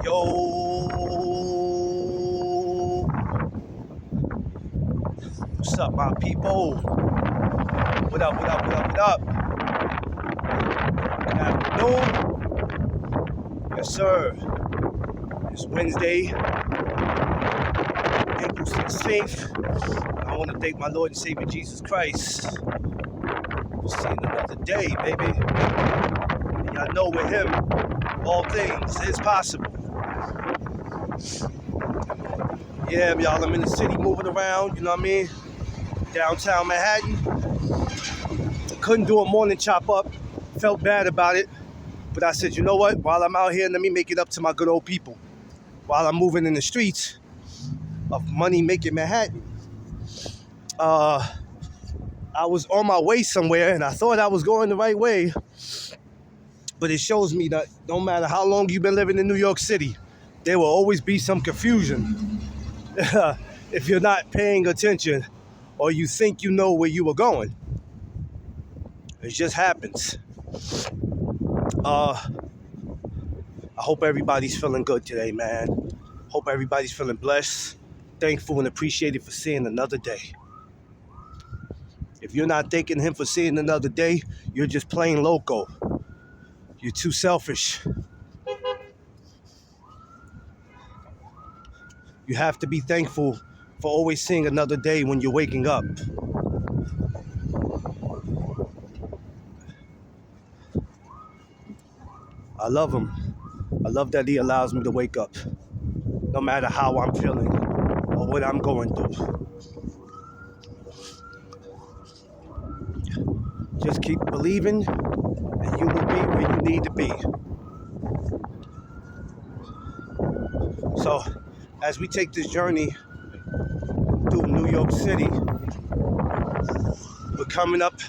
Yo, what's up, my people? What up, what up, what up, what up? Good afternoon. Yes, sir. It's Wednesday, April 16th. I want to thank my Lord and Savior Jesus Christ for seeing another day, baby. And y'all know with him, all things is possible. Yeah, y'all, I'm in the city moving around, you know what I mean? Downtown Manhattan. Couldn't do a morning chop up. Felt bad about it. But I said, you know what? While I'm out here, let me make it up to my good old people. While I'm moving in the streets of money-making Manhattan. I was on my way somewhere, and I thought I was going the right way. But it shows me that no matter how long you've been living in New York City, there will always be some confusion if you're not paying attention or you think you know where you were going. It just happens. I hope everybody's feeling good today, man. Hope everybody's feeling blessed, thankful, and appreciated for seeing another day. If you're not thanking him for seeing another day, you're just plain loco. You're too selfish. You have to be thankful for always seeing another day when you're waking up. I love him. I love that he allows me to wake up, no matter how I'm feeling or what I'm going through. Just keep believing and you will be where you need to be. So, as we take this journey through New York City, we're coming up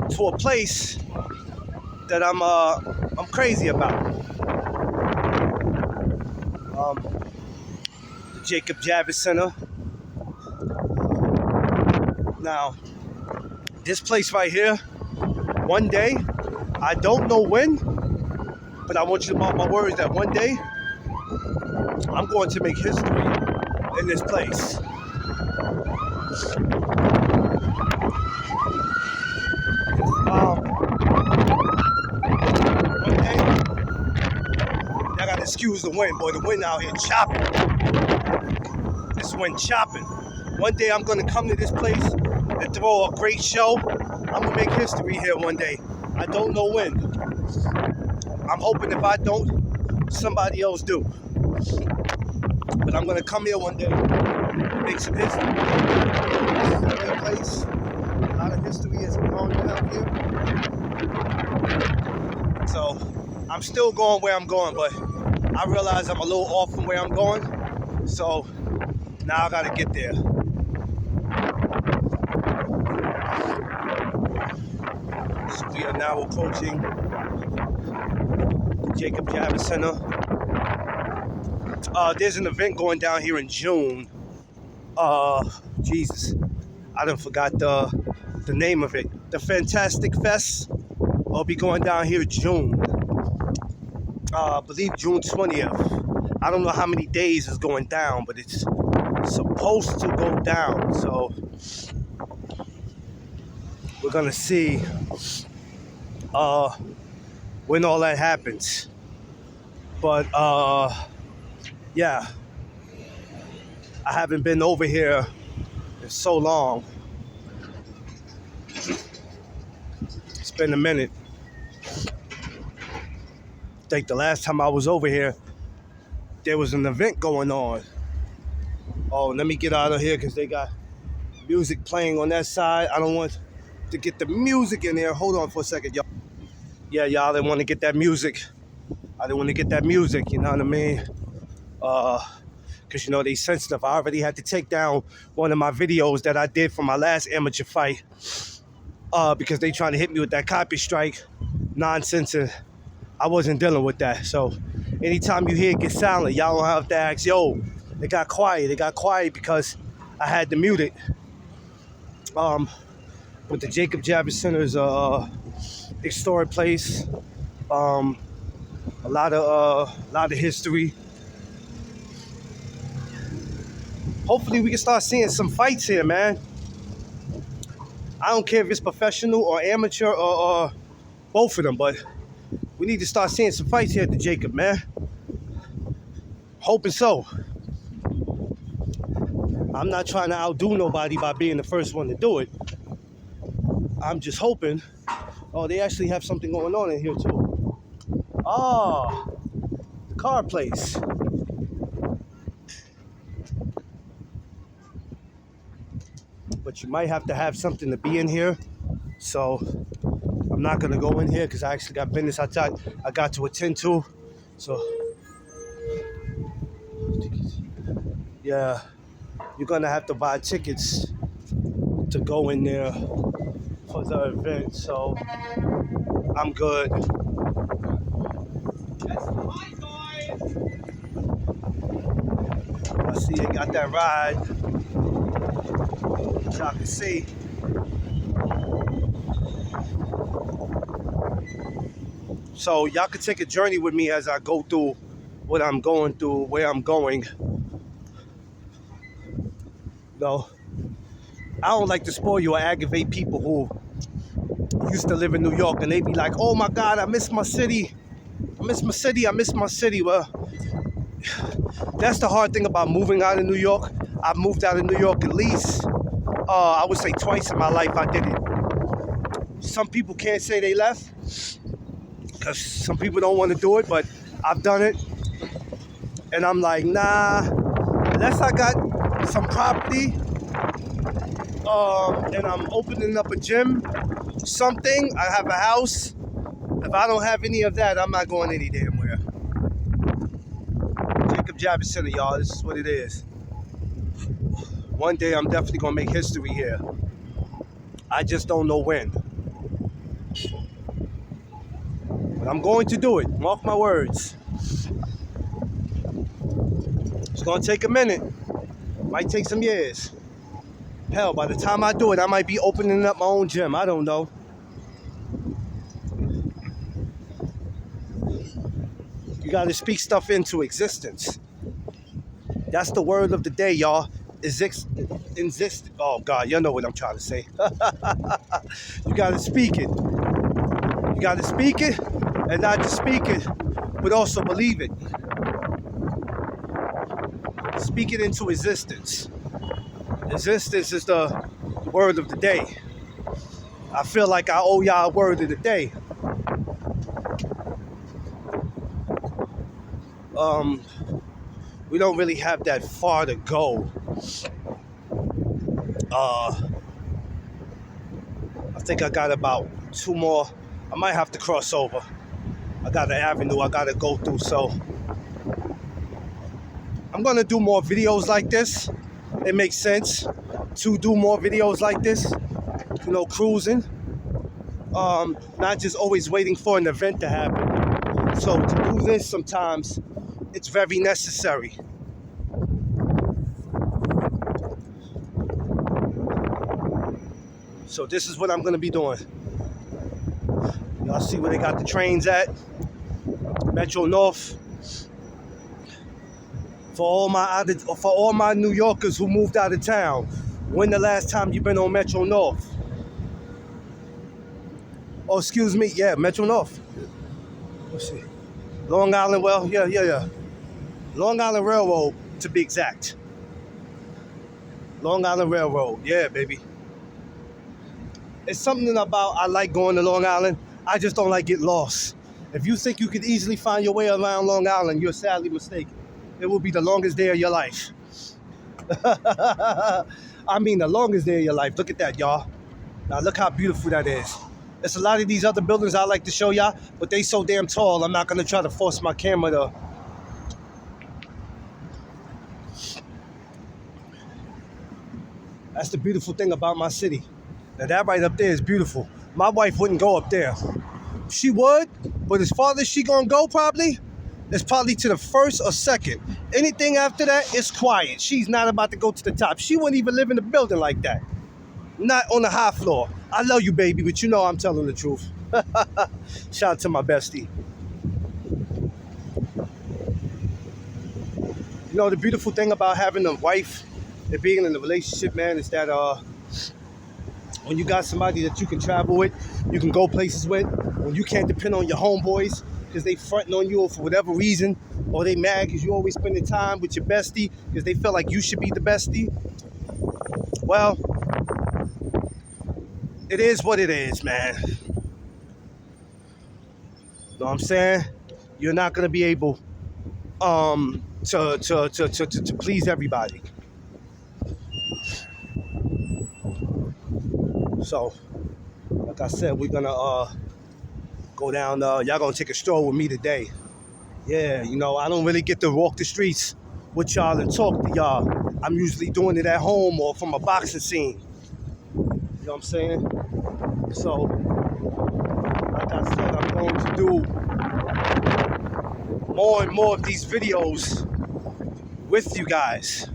to a place that I'm crazy about. The Jacob Javits Center. Now, this place right here, one day, I don't know when, but I want you to mark my words that one day, I'm going to make history in this place. One day, y'all gotta excuse the wind, boy. The wind out here chopping. This wind chopping. One day I'm gonna come to this place and throw a great show. I'm gonna make history here one day. I don't know when. I'm hoping if I don't, somebody else do. But I'm gonna come here one day and make some history. This is a great place. A lot of history is going on here. So I'm still going where I'm going, but I realize I'm a little off from where I'm going. So now I gotta get there. So we are now approaching the Jacob Javits Center. There's an event going down here in June. Jesus, I done forgot the name of it. The Fantastic Fest will be going down here in June. I believe June 20th. I don't know how many days it's going down, but it's supposed to go down. So we're gonna see when all that happens. But yeah, I haven't been over here in so long. It's been a minute. I think the last time I was over here, there was an event going on. Oh, let me get out of here because they got music playing on that side. I don't want to get the music in there. Hold on for a second, y'all. Yeah, y'all didn't want to get that music. I didn't want to get that music, you know what I mean? Because, you know, they sensitive. I already had to take down one of my videos that I did for my last amateur fight because they trying to hit me with that copy strike nonsense, and I wasn't dealing with that. So anytime you hear it get silent, y'all don't have to ask, yo, it got quiet. It got quiet because I had to mute it. But the Jacob Javits Center is a historic place. A lot of history. Hopefully we can start seeing some fights here, man. I don't care if it's professional or amateur or both of them, but we need to start seeing some fights here at the Jacob, man. Hoping so. I'm not trying to outdo nobody by being the first one to do it. I'm just hoping. Oh, they actually have something going on in here too. Oh, the car place. But you might have to have something to be in here. So I'm not gonna go in here because I actually got business I got to attend to. So yeah, you're gonna have to buy tickets to go in there for the event. So I'm good. I see you got that ride. Y'all can see. So y'all can take a journey with me as I go through what I'm going through, where I'm going. No, I don't like to spoil you or aggravate people who used to live in New York and they be like, oh my God, I miss my city. I miss my city, I miss my city. Well, that's the hard thing about moving out of New York. I've moved out of New York at least, I would say twice in my life I did it. Some people can't say they left because some people don't want to do it, but I've done it. And I'm like, nah, unless I got some property and I'm opening up a gym, something, I have a house. If I don't have any of that, I'm not going any damn where. Jacob Javits Center, y'all, this is what it is. One day I'm definitely gonna make history here. I just don't know when. But I'm going to do it, mark my words. It's gonna take a minute. Might take some years. Hell, by the time I do it, I might be opening up my own gym. I don't know. You gotta speak stuff into existence. That's the word of the day, y'all. Exist. Oh God, you know what I'm trying to say. You gotta speak it. You gotta speak it, and not just speak it, but also believe it. Speak it into existence. Existence is the word of the day. I feel like I owe y'all a word of the day. We don't really have that far to go. I think I got about 2 more. I might have to cross over. I got an avenue I gotta go through, so I'm gonna do more videos like this. It makes sense to do more videos like this, you know, cruising. Not just always waiting for an event to happen. So to do this sometimes, it's very necessary. So this is what I'm gonna be doing. Y'all see where they got the trains at? Metro North. For all my New Yorkers who moved out of town, when the last time you been on Metro North? Oh, excuse me, yeah, Metro North. Let's see. Long Island, well, yeah. Long Island Railroad, to be exact. Long Island Railroad, yeah, baby. It's something about I like going to Long Island. I just don't like getting lost. If you think you could easily find your way around Long Island, you're sadly mistaken. It will be the longest day of your life. I mean, the longest day of your life. Look at that, y'all. Now, look how beautiful that is. There's a lot of these other buildings I like to show y'all, but they so damn tall, I'm not going to try to force my camera to... That's the beautiful thing about my city. Now, that right up there is beautiful. My wife wouldn't go up there. She would, but as far as she gonna go probably, it's probably to the first or second. Anything after that, it's quiet. She's not about to go to the top. She wouldn't even live in a building like that. Not on the high floor. I love you, baby, but you know I'm telling the truth. Shout out to my bestie. You know, the beautiful thing about having a wife and being in a relationship, man, is that when you got somebody that you can travel with, you can go places with, when you can't depend on your homeboys because they fronting on you for whatever reason, or they mad because you always spending time with your bestie because they feel like you should be the bestie. Well, it is what it is, man. You know what I'm saying? You're not gonna be able to please everybody. So, like I said, we're gonna go down. Y'all gonna take a stroll with me today. Yeah, you know, I don't really get to walk the streets with y'all and talk to y'all. I'm usually doing it at home or from a boxing scene. You know what I'm saying? So, like I said, I'm going to do more and more of these videos with you guys.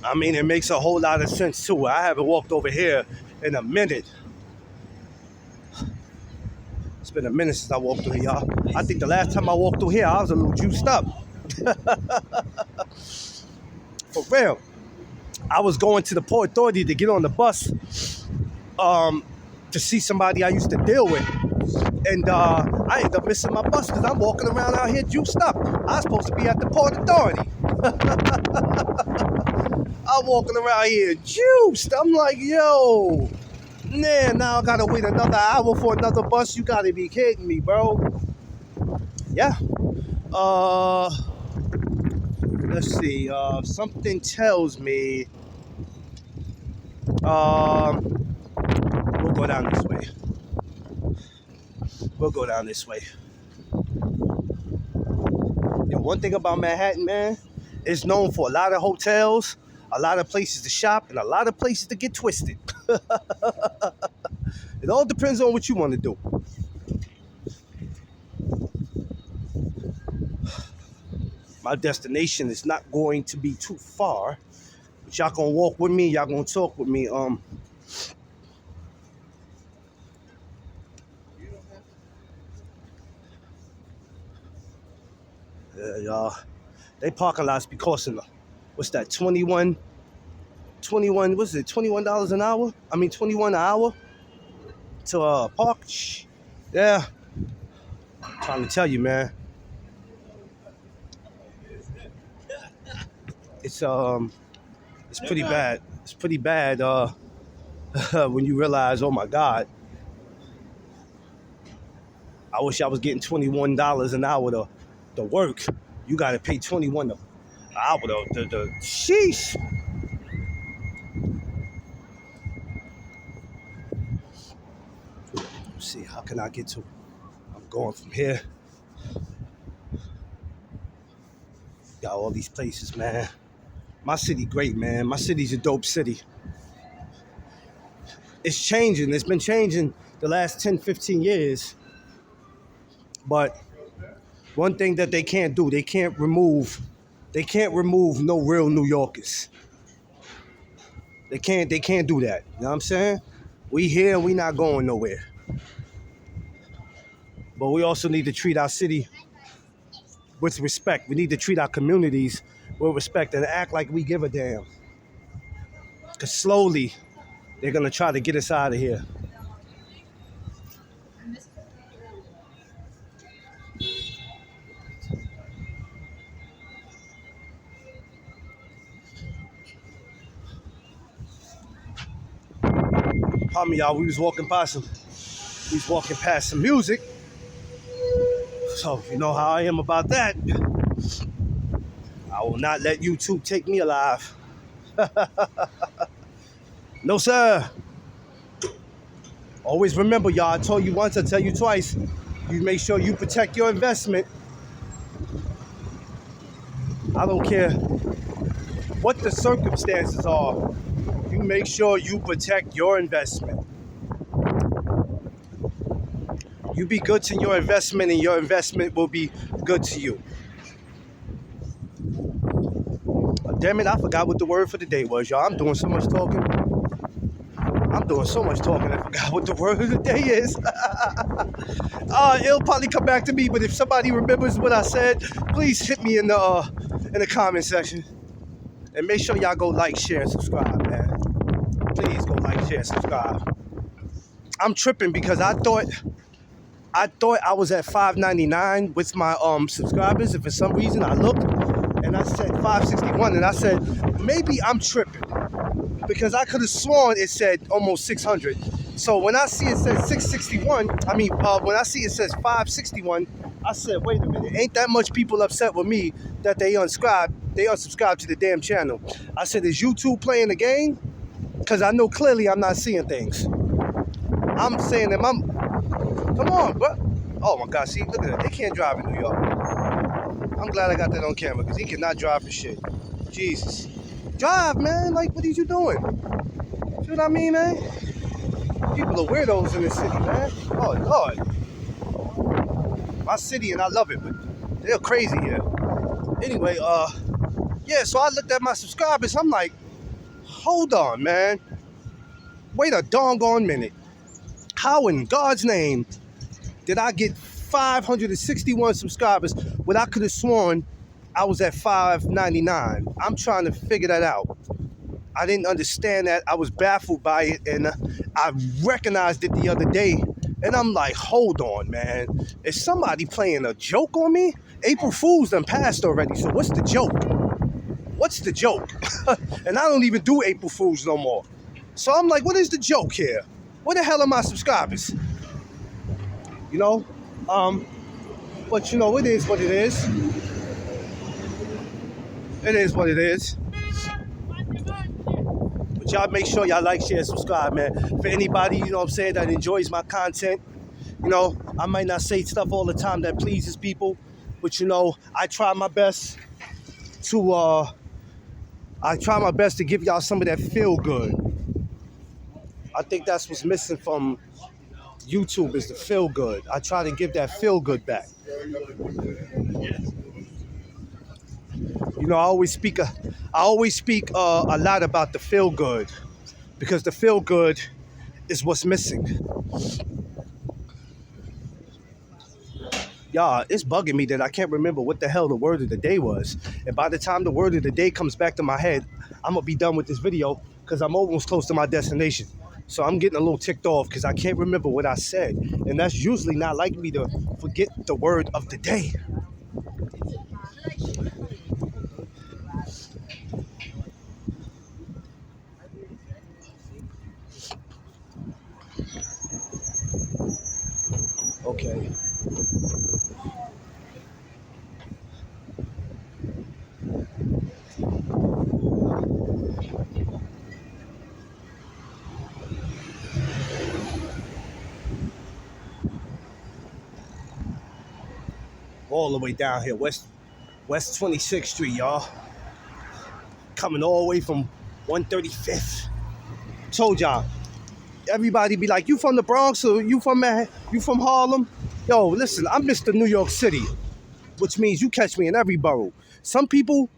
I mean, it makes a whole lot of sense too. I haven't walked over here in a minute. It's been a minute since I walked through here, y'all. I think the last time I walked through here, I was a little juiced up. For real. I was going to the Port Authority to get on the bus to see somebody I used to deal with. And I ended up missing my bus because I'm walking around out here juiced up. I was supposed to be at the Port Authority. I'm walking around here juiced. I'm like, yo, man, now I gotta wait another hour for another bus. You gotta be kidding me, bro. Yeah. Let's see. Something tells me we'll go down this way. We'll go down this way. Yo, one thing about Manhattan, man, it's known for a lot of hotels, a lot of places to shop, and a lot of places to get twisted. It all depends on what you want to do. My destination is not going to be too far, but y'all gonna walk with me, y'all gonna talk with me. Yeah, y'all. They parking lots be costing, what's that, 21, what's it, $21 an hour? I mean, 21 an hour to park? Yeah. I'm trying to tell you, man. It's pretty bad. It's pretty bad when you realize, oh my God, I wish I was getting $21 an hour to work. You got to pay 21 an hour. The sheesh. Let's see, how can I get to? I'm going from here. Got all these places, man. My city great, man. My city's a dope city. It's changing. It's been changing the last 10, 15 years. But one thing that they can't do, they can't remove no real New Yorkers. They can't do that. You know what I'm saying? We here, we not going nowhere. But we also need to treat our city with respect. We need to treat our communities with respect and act like we give a damn. Because slowly, they're going to try to get us out of here. Pardon me, y'all. We was walking past some music. So you know how I am about that. I will not let YouTube take me alive. No, sir. Always remember, y'all, I told you once, I tell you twice, you make sure you protect your investment. I don't care what the circumstances are. You make sure you protect your investment. You be good to your investment and your investment will be good to you. Damn it, I forgot what the word for the day was, y'all. I'm doing so much talking. I'm doing so much talking, I forgot what the word of the day is. It'll probably come back to me, but if somebody remembers what I said, please hit me in the comment section. And make sure y'all go like, share, and subscribe, man. Please go like, share, subscribe. I'm tripping because I thought I was at 599 with my subscribers, and for some reason I looked and I said 561, and I said maybe I'm tripping because I could have sworn it said almost 600. So when I see it says 661, when I see it says 561, I said, wait a minute, ain't that much people upset with me that they unsubscribed to the damn channel. I said, is YouTube playing the game? Because I know clearly I'm not seeing things. I'm saying that come on, bro. Oh my God, see, look at that. They can't drive in New York. I'm glad I got that on camera because he cannot drive for shit. Jesus. Drive, man. Like, what are you doing? See what I mean, man? People are weirdos in this city, man. Oh, Lord. My city, and I love it, but they're crazy here. Anyway, yeah, so I looked at my subscribers. I'm like, hold on, man. Wait a doggone minute. How in God's name did I get 561 subscribers when I could have sworn I was at 599? I'm trying to figure that out. I didn't understand that. I was baffled by it, and I recognized it the other day. And I'm like, hold on, man. Is somebody playing a joke on me? April Fool's done passed already, so what's the joke? What's the joke? And I don't even do April Fool's no more. So I'm like, what is the joke here? Where the hell are my subscribers? You know? But you know, it is what it is. It is what it is. But y'all make sure y'all like, share, subscribe, man. For anybody, you know what I'm saying, that enjoys my content. You know, I might not say stuff all the time that pleases people, but you know, I try my best to give y'all some of that feel good. I think that's what's missing from YouTube is the feel good. I try to give that feel good back. You know, I always speak a lot about the feel good because the feel good is what's missing. Y'all, it's bugging me that I can't remember what the hell the word of the day was. And by the time the word of the day comes back to my head, I'm gonna be done with this video because I'm almost close to my destination. So I'm getting a little ticked off because I can't remember what I said. And that's usually not like me to forget the word of the day. Okay. All the way down here, West 26th Street, y'all. Coming all the way from 135th. Told y'all. Everybody be like, you from the Bronx or you from Harlem? Yo, listen, I'm Mr. New York City, which means you catch me in every borough. Some people,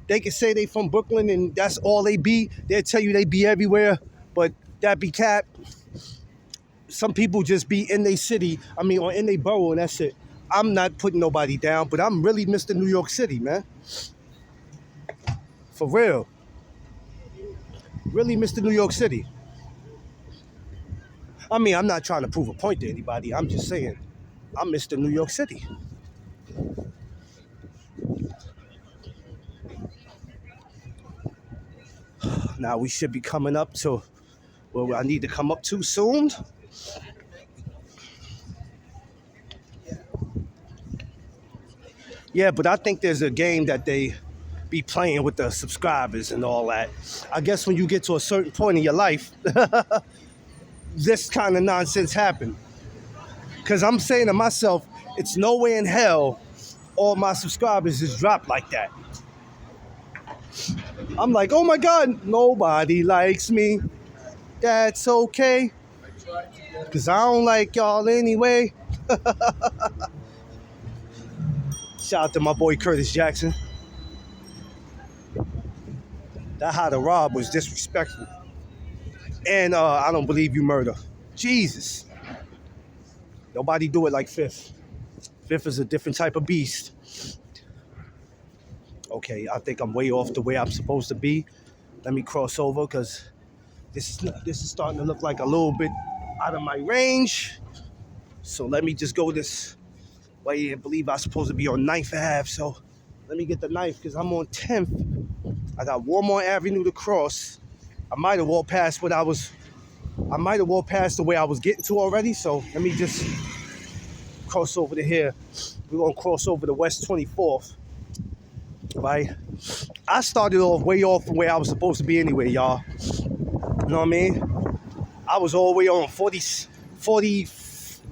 they can say they from Brooklyn and that's all they be. They'll tell you they be everywhere, but that be cap. Some people just be in their city, or in their borough, and that's it. I'm not putting nobody down, but I'm really Mr. New York City, man. For real. Really Mr. New York City. I'm not trying to prove a point to anybody. I'm just saying, I'm Mr. New York City. Now we should be coming up to where I need to come up to soon. Yeah, but I think there's a game that they be playing with the subscribers and all that. I guess when you get to a certain point in your life, this kind of nonsense happen. Because I'm saying to myself, it's no way in hell all my subscribers just drop like that. I'm like, oh my God, nobody likes me. That's okay. Because I don't like y'all anyway. Shout out to my boy Curtis Jackson. That how to rob was disrespectful. And I don't believe you murder. Jesus. Nobody do it like Fifth. Fifth is a different type of beast. Okay, I think I'm way off the way I'm supposed to be. Let me cross over because this is starting to look like a little bit out of my range. So let me just go this way. I believe I'm supposed to be on 9th Ave. So let me get the 9th because I'm on 10th. I got one more avenue to cross. I might have walked past the way I was getting to already. So let me just cross over to here. We're gonna cross over to West 24th. Right? I started off way off from where I was supposed to be anyway, y'all. You know what I mean? I was all the way on 40,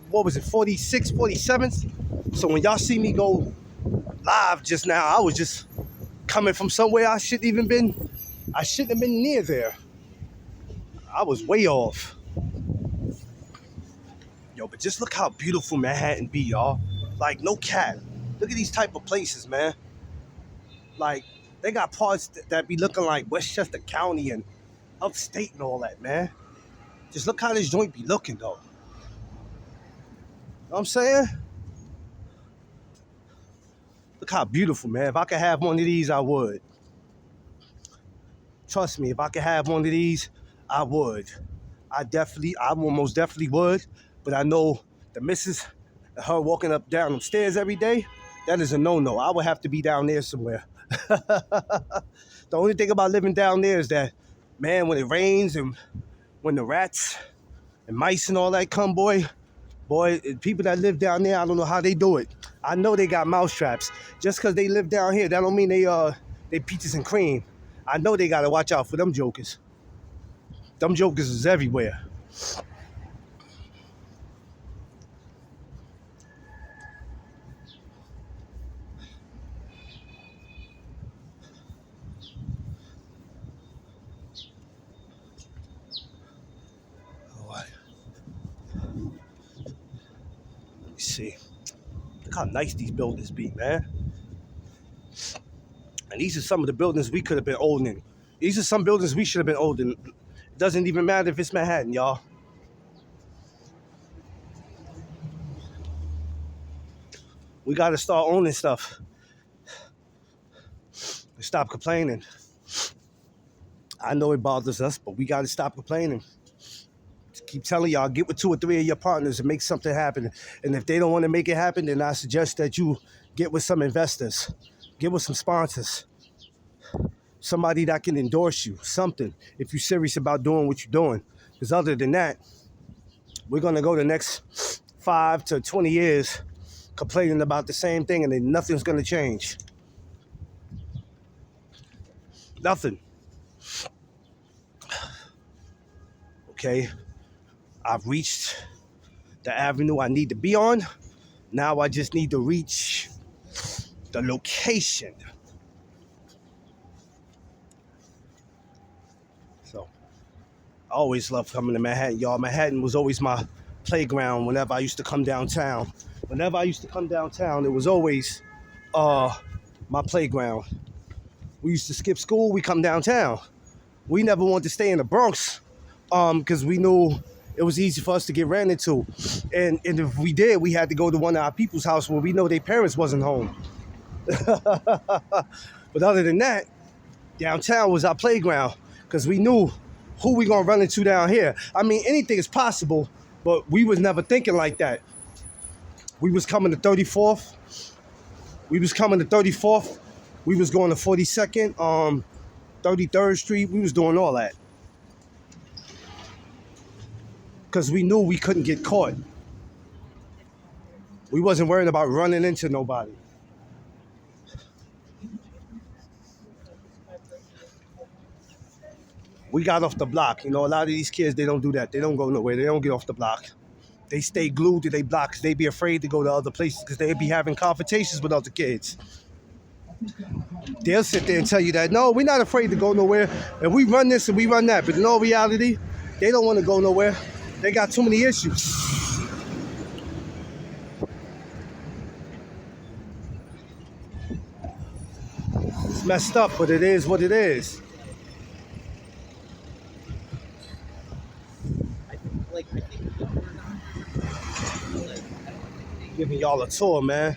what was it, 46, 47th? So when y'all see me go live just now, I was just coming from somewhere I shouldn't have been near there. I was way off. Yo, but just look how beautiful Manhattan be, y'all. Like, no cap. Look at these type of places, man. Like, they got parts that be looking like Westchester County and upstate and all that, man. Just look how this joint be looking, though. Know what I'm saying? Look how beautiful, man. If I could have one of these, I would. Trust me, if I could have one of these, I would. I most definitely would. But I know the missus, her walking up down the stairs every day, that is a no-no. I would have to be down there somewhere. The only thing about living down there is that, man, when it rains and when the rats and mice and all that come, boy, people that live down there, I don't know how they do it. I know they got mouse traps. Just because they live down here, that don't mean they peaches and cream. I know they got to watch out for them jokers. Them jokers is everywhere. See, look how nice these buildings be, man. And these are some of the buildings we could have been old in. These are some buildings we should have been old in. It doesn't even matter if it's Manhattan, y'all. We got to start owning stuff. And stop complaining. I know it bothers us, but we got to stop complaining. Just keep telling y'all, get with 2 or 3 of your partners and make something happen. And if they don't want to make it happen, then I suggest that you get with some investors. Get with some sponsors. Somebody that can endorse you, something, if you're serious about doing what you're doing. Because other than that, we're going to go the next 5 to 20 years complaining about the same thing and then nothing's going to change. Nothing. Okay, I've reached the avenue I need to be on. Now I just need to reach the location. So, I always loved coming to Manhattan, y'all. Manhattan was always my playground whenever I used to come downtown. It was always my playground. We used to skip school, we come downtown. We never wanted to stay in the Bronx because we knew it was easy for us to get ran into. And if we did, we had to go to one of our people's house where we know their parents wasn't home. But other than that, downtown was our playground because we knew who we gonna run into down here. I mean, anything is possible, but we was never thinking like that. We was coming to 34th. We was going to 42nd, 33rd Street. We was doing all that. Because we knew we couldn't get caught. We wasn't worried about running into nobody. We got off the block. You know, a lot of these kids, they don't do that. They don't go nowhere. They don't get off the block. They stay glued to their blocks. They be afraid to go to other places because they be having confrontations with other kids. They'll sit there and tell you that, no, we're not afraid to go nowhere. And we run this and we run that. But in all reality, they don't want to go nowhere. They got too many issues. It's messed up, but it is what it is. giving y'all a tour, man.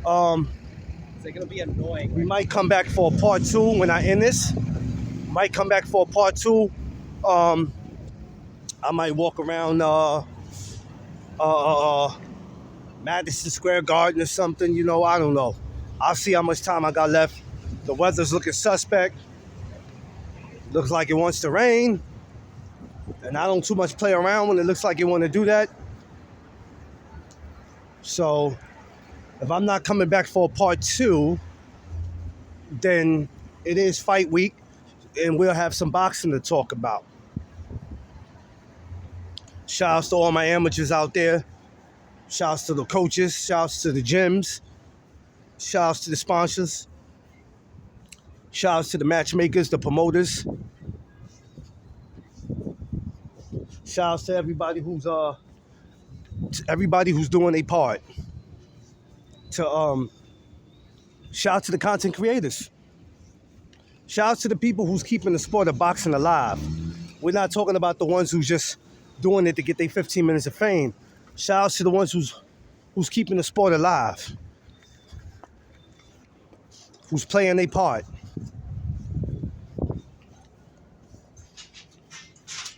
It's gonna be annoying. We might come back for a part 2 when I end this. Might come back for a part 2. I might walk around Madison Square Garden or something. You know, I don't know. I'll see how much time I got left. The weather's looking suspect. Looks like it wants to rain. And I don't too much play around when it looks like it want to do that. So if I'm not coming back for a part 2, then it is fight week and we'll have some boxing to talk about. Shouts to all my amateurs out there. Shouts to the coaches. Shouts to the gyms. Shouts to the sponsors. Shouts to the matchmakers, the promoters. Shouts to everybody who's doing their part. Shouts to the content creators. Shouts to the people who's keeping the sport of boxing alive. We're not talking about the ones who's just doing it to get their 15 minutes of fame. Shouts to the ones who's keeping the sport alive. Who's playing their part.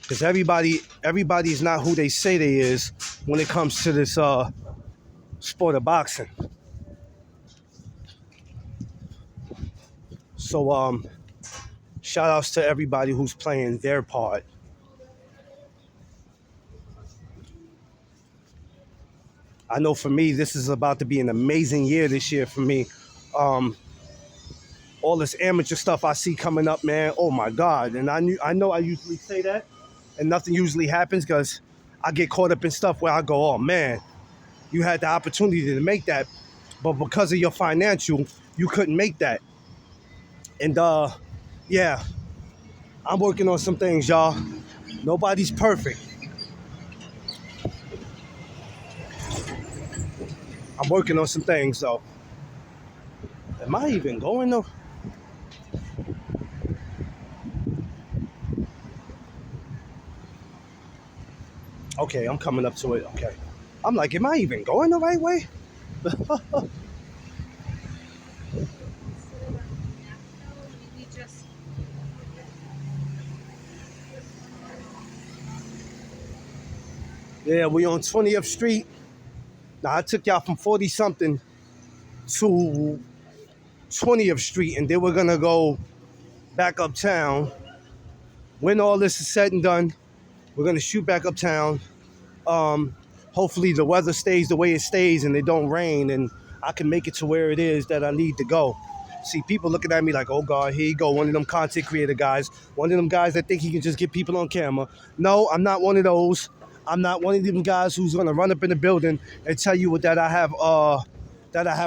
Because everybody's not who they say they is when it comes to this sport of boxing. So shout outs to everybody who's playing their part. I know for me, this is about to be an amazing year this year for me. All this amateur stuff I see coming up, man. Oh my God. And I know I usually say that and nothing usually happens because I get caught up in stuff where I go, oh man, you had the opportunity to make that, but because of your financial, you couldn't make that. And yeah, I'm working on some things, y'all. Nobody's perfect. I'm working on some things, though. Am I even going, though? Okay, I'm coming up to it. Okay. I'm like, am I even going the right way? Yeah, we on 20th Street. Now, I took y'all from 40-something to 20th Street, and then we're going to go back uptown. When all this is said and done, we're going to shoot back uptown. Hopefully the weather stays the way it stays and it don't rain, and I can make it to where it is that I need to go. See, people looking at me like, oh, God, here you go, one of them content creator guys, one of them guys that think he can just get people on camera. No, I'm not one of those. I'm not one of them guys who's going to run up in the building and tell you that I have a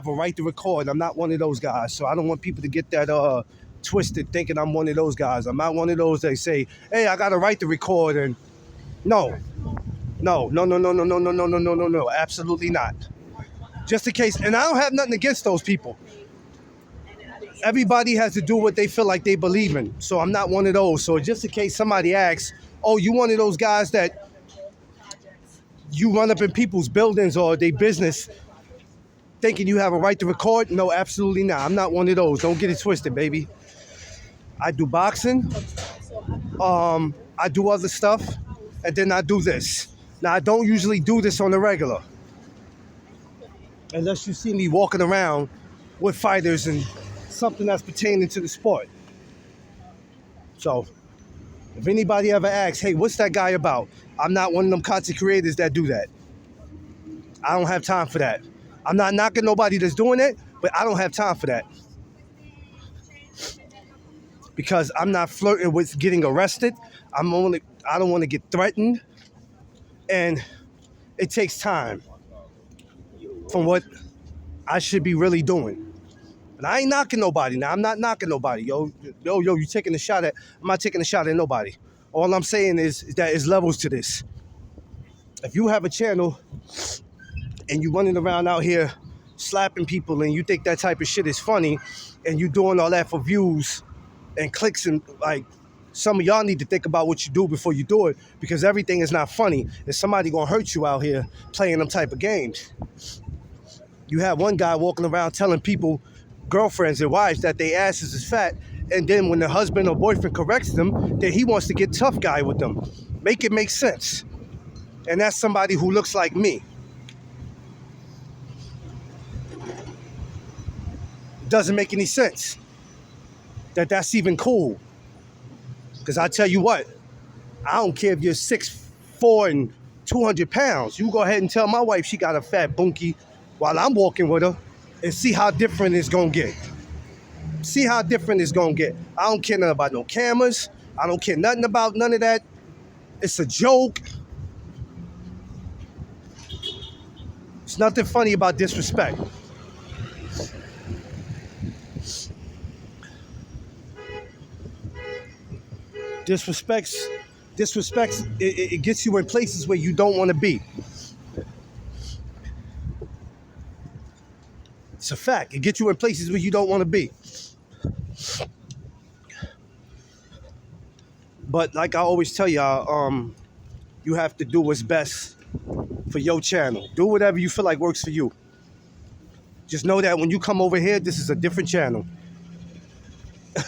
right to record. I'm not one of those guys. So I don't want people to get that twisted thinking I'm one of those guys. I'm not one of those that say, hey, I got a right to record. And no, absolutely not. Just in case, and I don't have nothing against those people. Everybody has to do what they feel like they believe in. So I'm not one of those. So just in case somebody asks, oh, you one of those guys that you run up in people's buildings or their business thinking you have a right to record? No, absolutely not. I'm not one of those. Don't get it twisted, baby. I do boxing. I do other stuff. And then I do this. Now, I don't usually do this on the regular. Unless you see me walking around with fighters and something that's pertaining to the sport. So, if anybody ever asks, hey, what's that guy about? I'm not one of them content creators that do that. I don't have time for that. I'm not knocking nobody that's doing it, but I don't have time for that. Because I'm not flirting with getting arrested. I don't want to get threatened. And it takes time from what I should be really doing. And I ain't knocking nobody. Now, I'm not knocking nobody. Yo, you taking a shot at, I'm not taking a shot at nobody. All I'm saying is that there's levels to this. If you have a channel and you running around out here slapping people and you think that type of shit is funny and you doing all that for views and clicks, and like, some of y'all need to think about what you do before you do it, because everything is not funny. There's somebody gonna hurt you out here playing them type of games. You have one guy walking around telling people, girlfriends and wives, that their asses is fat, and then when the husband or boyfriend corrects them, then he wants to get tough guy with them. Make it make sense. And that's somebody who looks like me. Doesn't make any sense that that's even cool. Because I tell you what, I don't care if you're 6'4" and 200 pounds. You go ahead and tell my wife she got a fat bunkie while I'm walking with her, and see how different it's gonna get. See how different it's gonna get. I don't care nothing about no cameras. I don't care nothing about none of that. It's a joke. It's nothing funny about disrespect. Disrespects, it gets you in places where you don't want to be. It's a fact. It gets you in places where you don't want to be. But like I always tell y'all, you have to do what's best for your channel. Do whatever you feel like works for you. Just know that when you come over here, this is a different channel.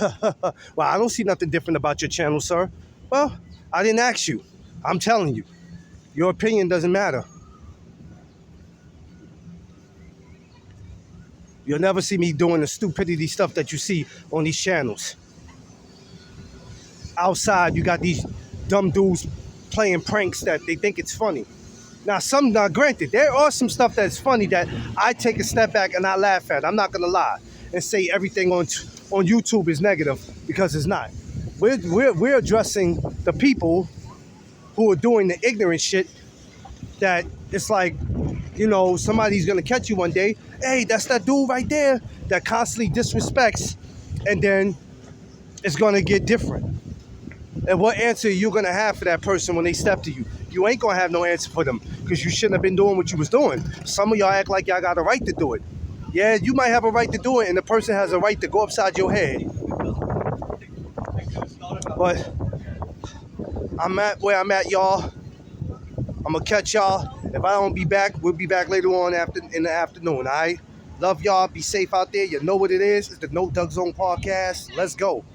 Well, I don't see nothing different about your channel, sir. Well, I didn't ask you. I'm telling you. Your opinion doesn't matter. You'll never see me doing the stupidity stuff that you see on these channels. Outside, you got these dumb dudes playing pranks that they think it's funny. Now, granted, there are some stuff that's funny that I take a step back and I laugh at. I'm not gonna lie and say everything on YouTube is negative, because it's not. We're addressing the people who are doing the ignorant shit that it's like, somebody's gonna catch you one day. Hey, that's that dude right there that constantly disrespects, and then it's gonna get different. And what answer are you gonna have for that person when they step to you? You ain't gonna have no answer for them, because you shouldn't have been doing what you was doing. Some of y'all act like y'all got a right to do it. Yeah, you might have a right to do it, and the person has a right to go upside your head. But I'm at where I'm at, y'all. I'm gonna catch y'all. If I don't be back, we'll be back later on in the afternoon, all right? Love y'all. Be safe out there. You know what it is. It's the No Doug Zone podcast. Let's go.